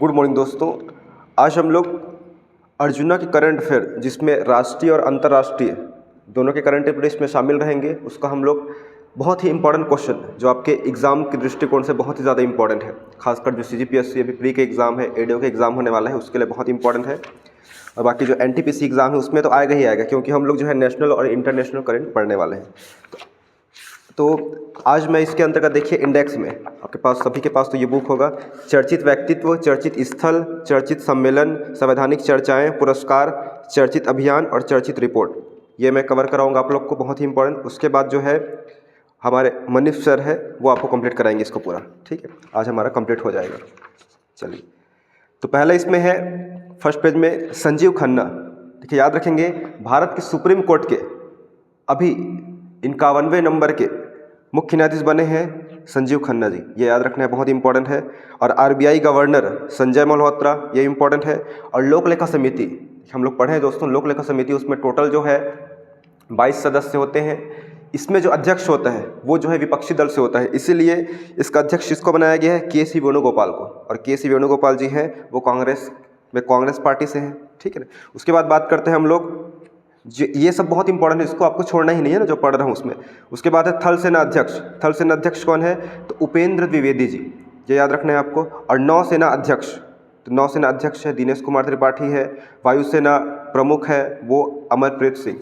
Good morning दोस्तों। आज हम लोग अर्जुना के करंट अफेयर, जिसमें राष्ट्रीय और अंतर्राष्ट्रीय दोनों के करंट अफेयर इसमें शामिल रहेंगे, उसका हम लोग बहुत ही इंपॉर्टेंट क्वेश्चन जो आपके एग्जाम के दृष्टिकोण से बहुत ही ज़्यादा इंपॉर्टेंट है, खासकर जो CGPSC अभी प्री के एग्ज़ाम है, एडीओ के एग्ज़ाम होने वाला है, उसके लिए बहुत इंपॉर्टेंट है। और बाकी जो NTPC एग्ज़ाम है उसमें तो आएगा ही आएगा, क्योंकि हम लोग जो है नेशनल और इंटरनेशनल करंट पढ़ने वाले हैं। तो आज मैं इसके अंतर्गत देखिए इंडेक्स में आपके पास सभी के पास तो ये बुक होगा, चर्चित व्यक्तित्व, चर्चित स्थल, चर्चित सम्मेलन, संवैधानिक चर्चाएं, पुरस्कार, चर्चित अभियान और चर्चित रिपोर्ट, ये मैं कवर कराऊंगा आप लोग को, बहुत ही इंपॉर्टेंट। उसके बाद जो है हमारे मनीष सर है वो आपको कंप्लीट कराएंगे इसको पूरा, ठीक है। आज हमारा कंप्लीट हो जाएगा। चलिए, तो पहला इसमें है फर्स्ट पेज में संजीव खन्ना। देखिए याद रखेंगे, भारत के सुप्रीम कोर्ट के अभी 51वें नंबर के मुख्य न्यायाधीश बने हैं संजीव खन्ना जी, ये याद रखना है, बहुत इंपॉर्टेंट है। और RBI गवर्नर संजय मल्होत्रा, ये इंपॉर्टेंट है। और लोक लेखा समिति हम लोग पढ़े हैं दोस्तों, लोक लेखा समिति उसमें टोटल जो है 22 सदस्य होते हैं। इसमें जो अध्यक्ष होता है वो जो है विपक्षी दल से होता है, इसीलिए इसका अध्यक्ष किसको बनाया गया है, KC वेणुगोपाल को। और KC वेणुगोपाल जी हैं वो कांग्रेस पार्टी से हैं, ठीक है ना। उसके बाद बात करते हैं हम लोग, ये सब बहुत इंपॉर्टेंट है, इसको आपको छोड़ना ही नहीं है ना जो पढ़ रहा हूँ उसमें। उसके बाद है थल सेना अध्यक्ष। थल सेना अध्यक्ष कौन है, तो उपेंद्र द्विवेदी जी, ये याद रखना है आपको। और नौसेना अध्यक्ष, तो नौसेना अध्यक्ष है दिनेश कुमार त्रिपाठी है। वायुसेना प्रमुख है वो अमरप्रीत सिंह।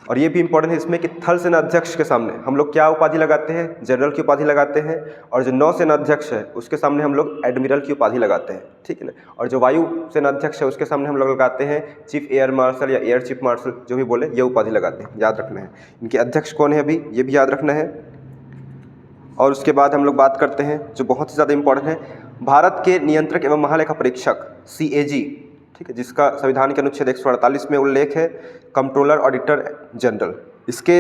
और ये भी इंपॉर्टेंट है इसमें कि थल सेना अध्यक्ष के सामने हम लोग क्या उपाधि लगाते हैं, जनरल की उपाधि लगाते हैं। और जो नौसेना अध्यक्ष है उसके सामने हम लोग एडमिरल की उपाधि लगाते हैं, ठीक है ना। और जो वायु सेना अध्यक्ष है उसके सामने हम लोग लगाते हैं चीफ एयर मार्शल या एयर चीफ मार्शल, जो भी बोले, ये उपाधि लगाते हैं, याद रखना है। इनके अध्यक्ष कौन है अभी, ये भी याद रखना है। और उसके बाद हम लोग बात करते हैं जो बहुत ही ज़्यादा इंपॉर्टेंट है, भारत के नियंत्रक एवं महालेखा परीक्षक CAG, ठीक है, जिसका संविधान के अनुच्छेद 148 में उल्लेख है, कंट्रोलर ऑडिटर जनरल। इसके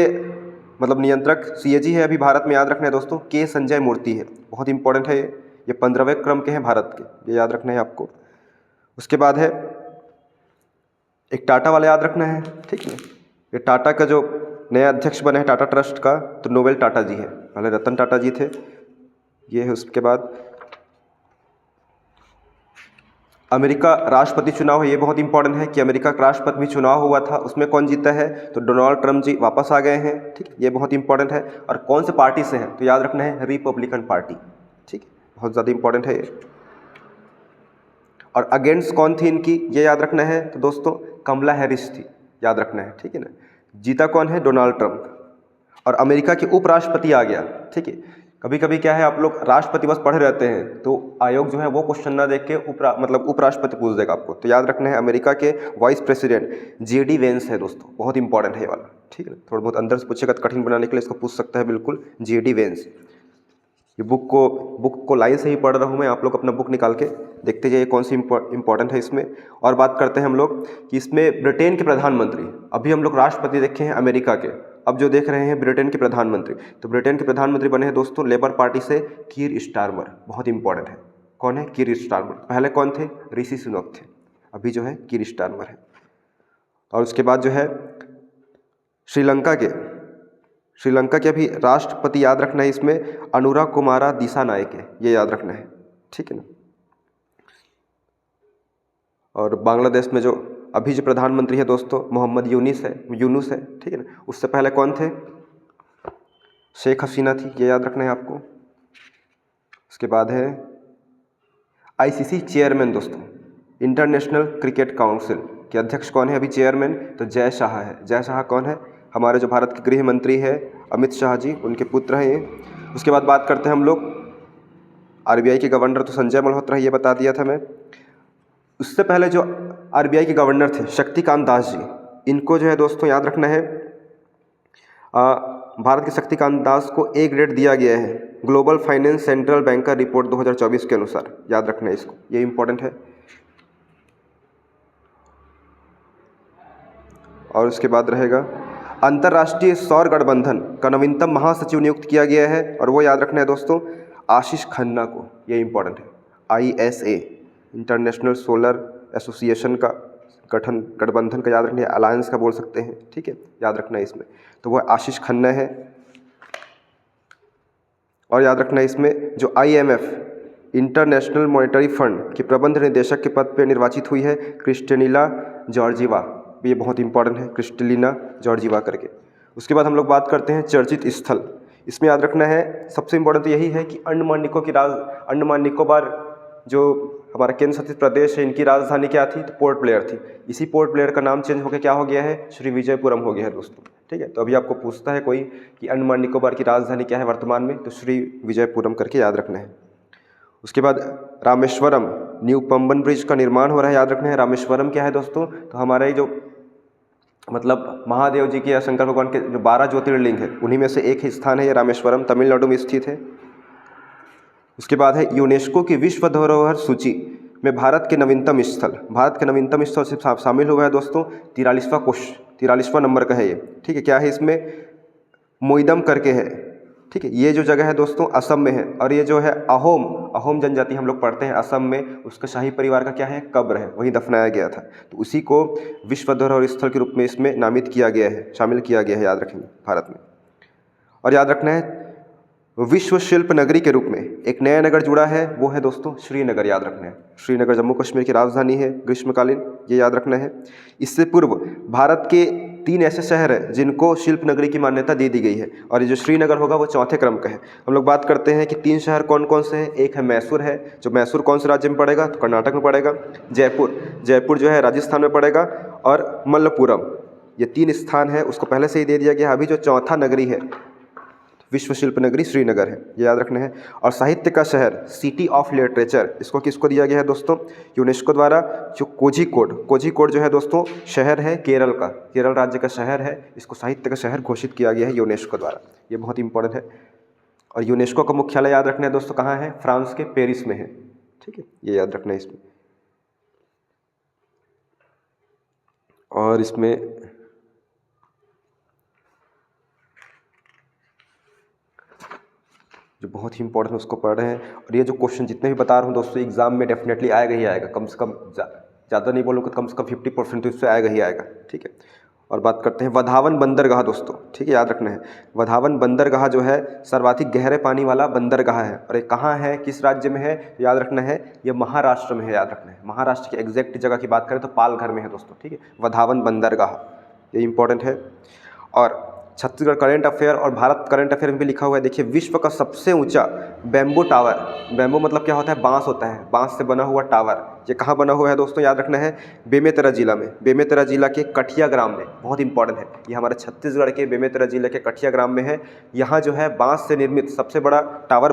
मतलब नियंत्रक CAG है अभी भारत में, याद रखना है दोस्तों, K संजय मूर्ति है, बहुत इंपॉर्टेंट है ये 15वें क्रम के हैं भारत के, ये याद रखना है आपको। उसके बाद है एक टाटा वाला याद रखना है, ठीक है। ये टाटा का जो नया अध्यक्ष बने हैं टाटा ट्रस्ट का, तो नोबेल टाटा जी है, पहले रतन टाटा जी थे, ये है। उसके बाद अमेरिका राष्ट्रपति चुनाव है, ये बहुत इंपॉर्टेंट है कि अमेरिका का राष्ट्रपति भी चुनाव हुआ था, उसमें कौन जीता है, तो डोनाल्ड ट्रंप जी वापस आ गए हैं, ठीक है, ये बहुत इंपॉर्टेंट है। और कौन से पार्टी से है, तो याद रखना है रिपब्लिकन पार्टी, ठीक है, बहुत ज़्यादा इंपॉर्टेंट है ये। और अगेंस्ट कौन थी इनकी, ये याद रखना है, तो दोस्तों कमला हैरिस थी, याद रखना है, ठीक है ना। जीता कौन है, डोनाल्ड ट्रंप। और अमेरिका के उपराष्ट्रपति आ गया, ठीक है। कभी कभी क्या है, आप लोग राष्ट्रपति बस पढ़े रहते हैं तो आयोग जो है वो क्वेश्चन ना देख के उपराष्ट्रपति पूछ देगा आपको, तो याद रखना है अमेरिका के वाइस प्रेसिडेंट JD वेंस है दोस्तों, बहुत इंपॉर्टेंट है ये वाला, ठीक है। थोड़ा बहुत अंदर से पूछेगा तो कठिन बनाने के लिए इसको पूछ सकता है बिल्कुल, JD वेंस। ये बुक को लाइन से ही पढ़ रहा हूँ मैं, आप लोग अपना बुक निकाल के देखते जाइए कौन सी इंपॉर्टेंट है इसमें। और बात करते हैं हम लोग कि इसमें ब्रिटेन के प्रधानमंत्री, अभी हम लोग राष्ट्रपति देखे हैं अमेरिका के, अब जो देख रहे हैं ब्रिटेन के प्रधानमंत्री, तो ब्रिटेन के प्रधानमंत्री बने हैं दोस्तों लेबर पार्टी से कीर स्टारमर, बहुत इंपॉर्टेंट है। कौन है, कीर स्टारमर। पहले कौन थे, ऋषि सुनक थे, अभी जो है कीर स्टारमर है। और उसके बाद जो है श्रीलंका के अभी राष्ट्रपति, याद रखना है इसमें अनुरा कुमारा दिसानायक है, ये याद रखना है, ठीक है ना। और बांग्लादेश में जो अभी जो प्रधानमंत्री है दोस्तों मोहम्मद यूनुस है, ठीक है ना। उससे पहले कौन थे, शेख हसीना थी, ये याद रखना है आपको। उसके बाद है ICC चेयरमैन दोस्तों, इंटरनेशनल क्रिकेट काउंसिल के अध्यक्ष कौन है अभी चेयरमैन, तो जय शाह है। जय शाह कौन है, हमारे जो भारत के गृह मंत्री है अमित शाह जी, उनके पुत्र हैं ये। उसके बाद बात करते हैं हम लोग RBI के गवर्नर, तो संजय मल्होत्रा, ये बता दिया था मैं। उससे पहले जो RBI के गवर्नर थे शक्तिकांत दास जी, इनको जो है दोस्तों याद रखना है, भारत के शक्तिकांत दास को A ग्रेड दिया गया है global finance central banker report 2024 के अनुसार, याद रखना है इसको, ये इंपॉर्टेंट है। और उसके बाद रहेगा अंतर्राष्ट्रीय सौर गठबंधन का नवीनतम महासचिव नियुक्त किया गया है, और वो याद रखना है दोस्तों आशीष खन्ना को, ये इंपॉर्टेंट है। ISA इंटरनेशनल सोलर एसोसिएशन का गठबंधन का याद रखना है, अलायंस का बोल सकते हैं, ठीक है, याद रखना है इसमें, तो वह आशीष खन्ना है। और याद रखना है इसमें जो IMF इंटरनेशनल मॉनेटरी फंड के प्रबंध निदेशक के पद पर निर्वाचित हुई है? Kristalina Georgieva. ये बहुत इंपॉर्टेंट है, क्रिस्टेलिना जॉर्जीवा करके। उसके बाद हम लोग बात करते हैं चर्चित स्थल। इसमें याद रखना है सबसे इंपॉर्टेंट तो यही है कि अंडमान निकोबार जो हमारा केंद्र शासित प्रदेश है, इनकी राजधानी क्या थी? तो पोर्ट ब्लेयर थी। इसी पोर्ट ब्लेयर का नाम चेंज होकर क्या हो गया है? श्री विजयपुरम हो गया है दोस्तों। ठीक है, तो अभी आपको पूछता है कोई कि अंडमान निकोबार की राजधानी क्या है वर्तमान में, तो श्री विजयपुरम करके याद रखना है। उसके बाद रामेश्वरम न्यू पंबन ब्रिज का निर्माण हो रहा है, याद रखना है। रामेश्वरम क्या है दोस्तों? तो हमारे जो मतलब महादेव जी के या शंकर भगवान के जो 12 ज्योतिर्लिंग है उन्हीं में से एक ही स्थान है ये रामेश्वरम, तमिलनाडु में स्थित है। उसके बाद है यूनेस्को की विश्व धरोहर सूची में भारत के नवीनतम स्थल से शामिल हुआ है दोस्तों 43वां नंबर का है ये। ठीक है, क्या है इसमें? मोइदम करके है। ठीक है, ये जो जगह है दोस्तों असम में है, और ये जो है अहोम जनजाति हम लोग पढ़ते हैं असम में, उसका शाही परिवार का क्या है? कब्र है, वहीं दफनाया गया था। तो उसी को विश्व धरोहर स्थल के रूप में इसमें नामित किया गया है, शामिल किया गया है, याद रखेंगे भारत में। और याद रखना है विश्व शिल्प नगरी के रूप में एक नया नगर जुड़ा है, वो है दोस्तों श्रीनगर, याद रखना है। श्रीनगर जम्मू कश्मीर की राजधानी है ग्रीष्मकालीन, ये याद रखना है। इससे पूर्व भारत के 3 ऐसे शहर हैं जिनको शिल्प नगरी की मान्यता दे दी गई है, और ये जो श्रीनगर होगा वो चौथे क्रम का है। हम लोग बात करते हैं कि 3 शहर कौन कौन से हैं। एक है मैसूर है, जो मैसूर कौन से राज्य में पड़ेगा? तो कर्नाटक में पड़ेगा। जयपुर जो है राजस्थान में पड़ेगा, और मल्लपुरम, ये 3 स्थान है, उसको पहले से ही दे दिया गया। अभी जो चौथा नगरी है विश्व शिल्प नगरी श्रीनगर है, ये याद रखना है। और साहित्य का शहर सिटी ऑफ लिटरेचर, इसको किसको दिया गया है दोस्तों? यूनेस्को द्वारा। जो कोझिकोड जो है दोस्तों शहर है केरल राज्य का शहर है, इसको साहित्य का शहर घोषित किया गया है यूनेस्को द्वारा, ये बहुत इंपॉर्टेंट है। और यूनेस्को का मुख्यालय याद रखना है दोस्तों कहाँ है? फ्रांस के पेरिस में है। ठीक है, ये याद रखना है इसमें। और इसमें जो बहुत ही इंपॉर्टेंट है उसको पढ़ रहे हैं। और ये जो क्वेश्चन जितने भी बता रहा हूँ दोस्तों एग्जाम में डेफिनेटली आएगा ही आएगा, कम से कम ज़्यादा नहीं बोलूँगा, कम से कम 50% तो इससे आएगा ही आएगा। ठीक है, और बात करते हैं वधावन बंदरगाह दोस्तों। ठीक है, याद रखना है वधावन बंदरगाह जो है सर्वाधिक गहरे पानी वाला बंदरगाह है, और ये कहाँ है, किस राज्य में है? याद रखना है ये महाराष्ट्र में है, याद रखना है। महाराष्ट्र की एग्जैक्ट जगह की बात करें तो पालघर में है दोस्तों। ठीक है, वधावन बंदरगाह, ये इंपॉर्टेंट है। और छत्तीसगढ़ करंट अफेयर और भारत करंट अफेयर में भी लिखा हुआ है, देखिए विश्व का सबसे ऊंचा बैम्बू टावर, बैम्बू मतलब क्या होता है? बांस होता है, बांस से बना हुआ टावर, ये कहाँ बना हुआ है दोस्तों? याद रखना है बेमेतरा जिला में, बेमेतरा जिला के कठिया ग्राम में, बहुत इंपॉर्टेंट है। ये हमारे छत्तीसगढ़ के बेमेतरा जिले के कठिया ग्राम में है। यहाँ जो है बांस से निर्मित सबसे बड़ा टावर